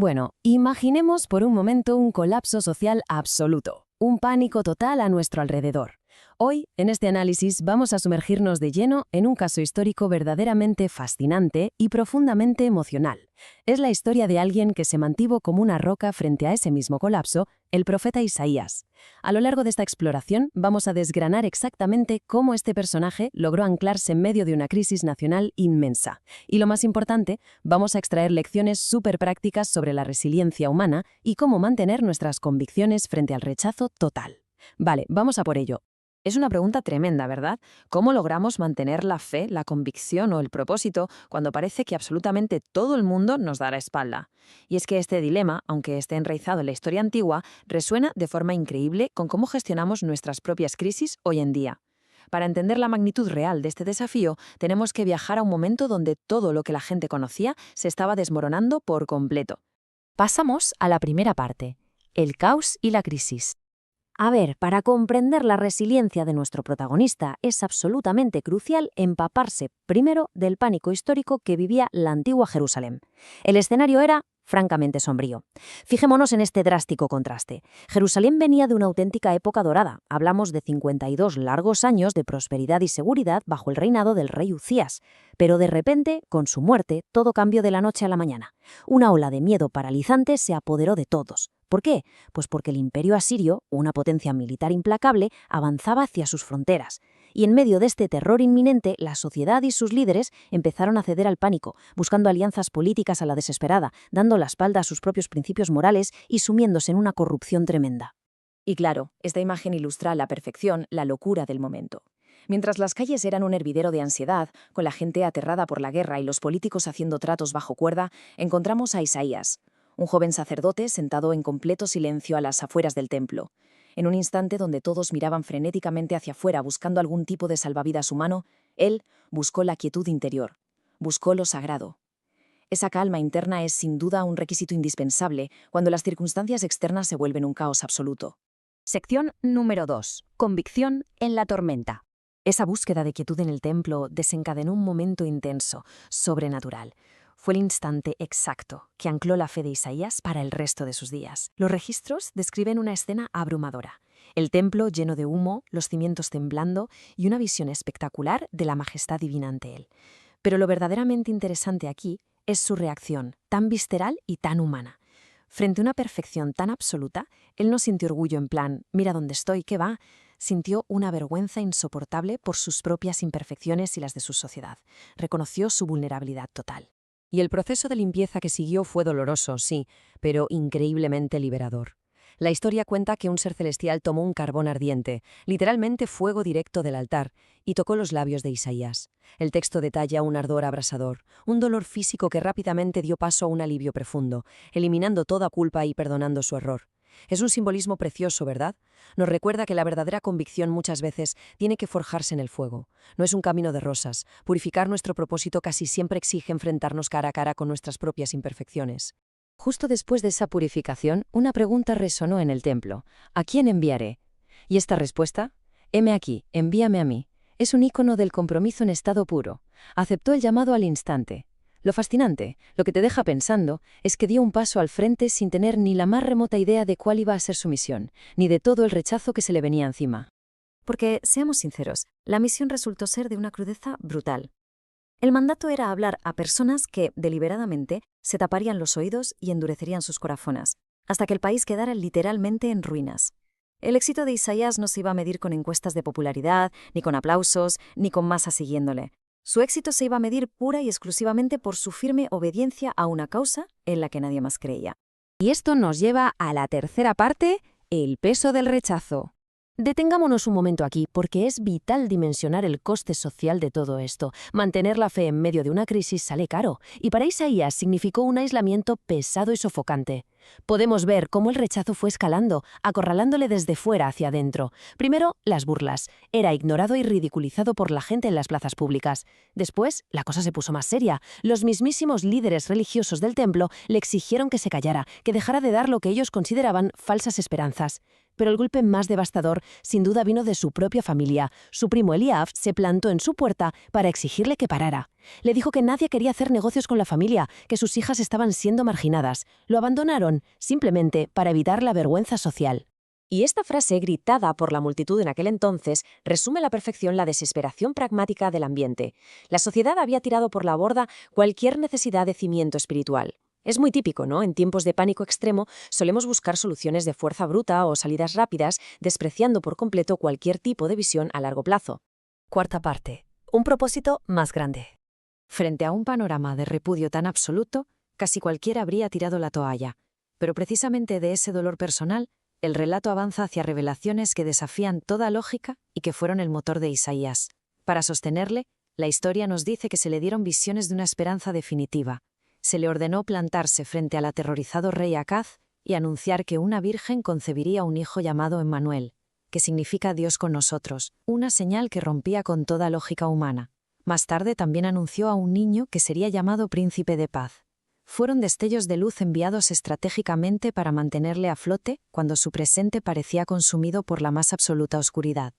Bueno, imaginemos por un momento un colapso social absoluto, un pánico total a nuestro alrededor. Hoy, en este análisis, vamos a sumergirnos de lleno en un caso histórico verdaderamente fascinante y profundamente emocional. Es la historia de alguien que se mantuvo como una roca frente a ese mismo colapso, el profeta Isaías. A lo largo de esta exploración, vamos a desgranar exactamente cómo este personaje logró anclarse en medio de una crisis nacional inmensa. Y lo más importante, vamos a extraer lecciones súper prácticas sobre la resiliencia humana y cómo mantener nuestras convicciones frente al rechazo total. Vale, vamos a por ello. Es una pregunta tremenda, ¿verdad? ¿Cómo logramos mantener la fe, la convicción o el propósito cuando parece que absolutamente todo el mundo nos da la espalda? Y es que este dilema, aunque esté enraizado en la historia antigua, resuena de forma increíble con cómo gestionamos nuestras propias crisis hoy en día. Para entender la magnitud real de este desafío, tenemos que viajar a un momento donde todo lo que la gente conocía se estaba desmoronando por completo. Pasamos a la primera parte, el caos y la crisis. A ver, para comprender la resiliencia de nuestro protagonista es absolutamente crucial empaparse primero del pánico histórico que vivía la antigua Jerusalén. El escenario era francamente sombrío. Fijémonos en este drástico contraste. Jerusalén venía de una auténtica época dorada. Hablamos de 52 largos años de prosperidad y seguridad bajo el reinado del rey Uzías. Pero de repente, con su muerte, todo cambió de la noche a la mañana. Una ola de miedo paralizante se apoderó de todos. ¿Por qué? Pues porque el imperio asirio, una potencia militar implacable, avanzaba hacia sus fronteras. Y en medio de este terror inminente, la sociedad y sus líderes empezaron a ceder al pánico, buscando alianzas políticas a la desesperada, dando la espalda a sus propios principios morales y sumiéndose en una corrupción tremenda. Y claro, esta imagen ilustra a la perfección la locura del momento. Mientras las calles eran un hervidero de ansiedad, con la gente aterrada por la guerra y los políticos haciendo tratos bajo cuerda, encontramos a Isaías, un joven sacerdote sentado en completo silencio a las afueras del templo. En un instante donde todos miraban frenéticamente hacia afuera buscando algún tipo de salvavidas humano, él buscó la quietud interior, buscó lo sagrado. Esa calma interna es sin duda un requisito indispensable cuando las circunstancias externas se vuelven un caos absoluto. Sección número 2. Convicción en la tormenta. Esa búsqueda de quietud en el templo desencadenó un momento intenso, sobrenatural. Fue el instante exacto que ancló la fe de Isaías para el resto de sus días. Los registros describen una escena abrumadora. El templo lleno de humo, los cimientos temblando y una visión espectacular de la majestad divina ante él. Pero lo verdaderamente interesante aquí es su reacción, tan visceral y tan humana. Frente a una perfección tan absoluta, él no sintió orgullo en plan, mira dónde estoy, ¿qué va? Sintió una vergüenza insoportable por sus propias imperfecciones y las de su sociedad. Reconoció su vulnerabilidad total. Y el proceso de limpieza que siguió fue doloroso, sí, pero increíblemente liberador. La historia cuenta que un ser celestial tomó un carbón ardiente, literalmente fuego directo del altar, y tocó los labios de Isaías. El texto detalla un ardor abrasador, un dolor físico que rápidamente dio paso a un alivio profundo, eliminando toda culpa y perdonando su error. Es un simbolismo precioso, ¿verdad? Nos recuerda que la verdadera convicción muchas veces tiene que forjarse en el fuego. No es un camino de rosas. Purificar nuestro propósito casi siempre exige enfrentarnos cara a cara con nuestras propias imperfecciones. Justo después de esa purificación, una pregunta resonó en el templo. ¿A quién enviaré? Y esta respuesta, heme aquí, envíame a mí, es un icono del compromiso en estado puro. Aceptó el llamado al instante. Lo fascinante, lo que te deja pensando, es que dio un paso al frente sin tener ni la más remota idea de cuál iba a ser su misión, ni de todo el rechazo que se le venía encima. Porque, seamos sinceros, la misión resultó ser de una crudeza brutal. El mandato era hablar a personas que, deliberadamente, se taparían los oídos y endurecerían sus corazones, hasta que el país quedara literalmente en ruinas. El éxito de Isaías no se iba a medir con encuestas de popularidad, ni con aplausos, ni con masas siguiéndole. Su éxito se iba a medir pura y exclusivamente por su firme obediencia a una causa en la que nadie más creía. Y esto nos lleva a la tercera parte, el peso del rechazo. Detengámonos un momento aquí, porque es vital dimensionar el coste social de todo esto. Mantener la fe en medio de una crisis sale caro, y para Isaías significó un aislamiento pesado y sofocante. Podemos ver cómo el rechazo fue escalando, acorralándole desde fuera hacia adentro. Primero, las burlas. Era ignorado y ridiculizado por la gente en las plazas públicas. Después, la cosa se puso más seria. Los mismísimos líderes religiosos del templo le exigieron que se callara, que dejara de dar lo que ellos consideraban falsas esperanzas. Pero el golpe más devastador, sin duda, vino de su propia familia. Su primo Eliab se plantó en su puerta para exigirle que parara. Le dijo que nadie quería hacer negocios con la familia, que sus hijas estaban siendo marginadas. Lo abandonaron, simplemente para evitar la vergüenza social. Y esta frase, gritada por la multitud en aquel entonces, resume a la perfección la desesperación pragmática del ambiente. La sociedad había tirado por la borda cualquier necesidad de cimiento espiritual. Es muy típico, ¿no? En tiempos de pánico extremo solemos buscar soluciones de fuerza bruta o salidas rápidas, despreciando por completo cualquier tipo de visión a largo plazo. Cuarta parte. Un propósito más grande. Frente a un panorama de repudio tan absoluto, casi cualquiera habría tirado la toalla. Pero precisamente de ese dolor personal, el relato avanza hacia revelaciones que desafían toda lógica y que fueron el motor de Isaías. Para sostenerle, la historia nos dice que se le dieron visiones de una esperanza definitiva. Se le ordenó plantarse frente al aterrorizado rey Acaz y anunciar que una virgen concebiría un hijo llamado Emmanuel, que significa Dios con nosotros, una señal que rompía con toda lógica humana. Más tarde también anunció a un niño que sería llamado Príncipe de Paz. Fueron destellos de luz enviados estratégicamente para mantenerle a flote cuando su presente parecía consumido por la más absoluta oscuridad.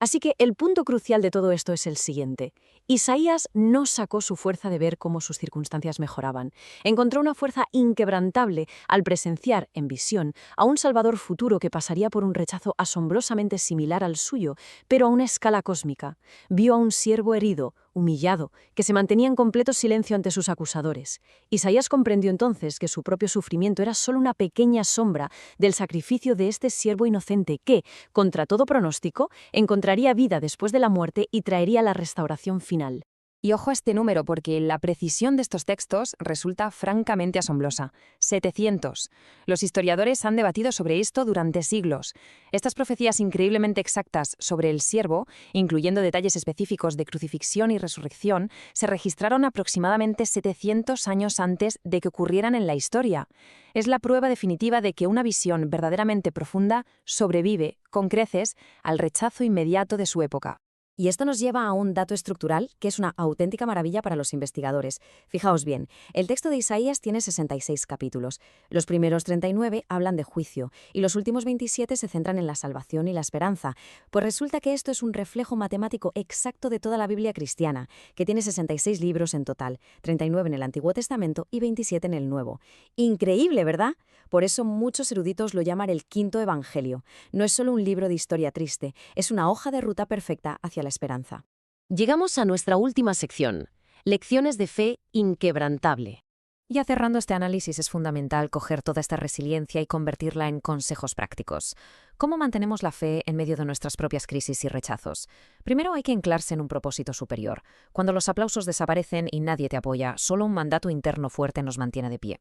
Así que el punto crucial de todo esto es el siguiente. Isaías no sacó su fuerza de ver cómo sus circunstancias mejoraban. Encontró una fuerza inquebrantable al presenciar, en visión, a un Salvador futuro que pasaría por un rechazo asombrosamente similar al suyo, pero a una escala cósmica. Vio a un siervo herido, humillado, que se mantenía en completo silencio ante sus acusadores. Isaías comprendió entonces que su propio sufrimiento era solo una pequeña sombra del sacrificio de este siervo inocente que, contra todo pronóstico, encontraría vida después de la muerte y traería la restauración final. Y ojo a este número porque la precisión de estos textos resulta francamente asombrosa. 700. Los historiadores han debatido sobre esto durante siglos. Estas profecías increíblemente exactas sobre el siervo, incluyendo detalles específicos de crucifixión y resurrección, se registraron aproximadamente 700 años antes de que ocurrieran en la historia. Es la prueba definitiva de que una visión verdaderamente profunda sobrevive, con creces, al rechazo inmediato de su época. Y esto nos lleva a un dato estructural que es una auténtica maravilla para los investigadores. Fijaos bien, el texto de Isaías tiene 66 capítulos. Los primeros 39 hablan de juicio y los últimos 27 se centran en la salvación y la esperanza. Pues resulta que esto es un reflejo matemático exacto de toda la Biblia cristiana, que tiene 66 libros en total, 39 en el Antiguo Testamento y 27 en el Nuevo. Increíble, ¿verdad? Por eso muchos eruditos lo llaman el quinto evangelio. No es solo un libro de historia triste, es una hoja de ruta perfecta hacia la esperanza. Llegamos a nuestra última sección, lecciones de fe inquebrantable. Ya cerrando este análisis es fundamental coger toda esta resiliencia y convertirla en consejos prácticos. ¿Cómo mantenemos la fe en medio de nuestras propias crisis y rechazos? Primero hay que anclarse en un propósito superior. Cuando los aplausos desaparecen y nadie te apoya, solo un mandato interno fuerte nos mantiene de pie.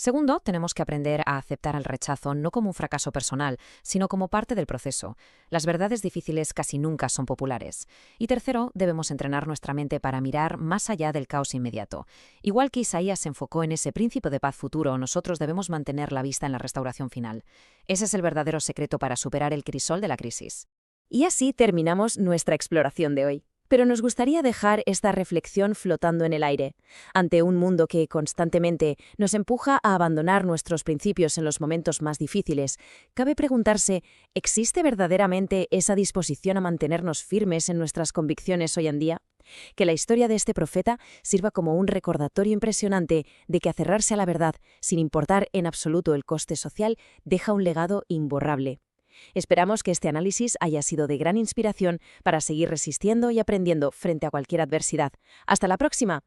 Segundo, tenemos que aprender a aceptar el rechazo no como un fracaso personal, sino como parte del proceso. Las verdades difíciles casi nunca son populares. Y tercero, debemos entrenar nuestra mente para mirar más allá del caos inmediato. Igual que Isaías se enfocó en ese príncipe de paz futuro, nosotros debemos mantener la vista en la restauración final. Ese es el verdadero secreto para superar el crisol de la crisis. Y así terminamos nuestra exploración de hoy. Pero nos gustaría dejar esta reflexión flotando en el aire. Ante un mundo que constantemente nos empuja a abandonar nuestros principios en los momentos más difíciles, cabe preguntarse, ¿existe verdaderamente esa disposición a mantenernos firmes en nuestras convicciones hoy en día? Que la historia de este profeta sirva como un recordatorio impresionante de que aferrarse a la verdad, sin importar en absoluto el coste social, deja un legado imborrable. Esperamos que este análisis haya sido de gran inspiración para seguir resistiendo y aprendiendo frente a cualquier adversidad. ¡Hasta la próxima!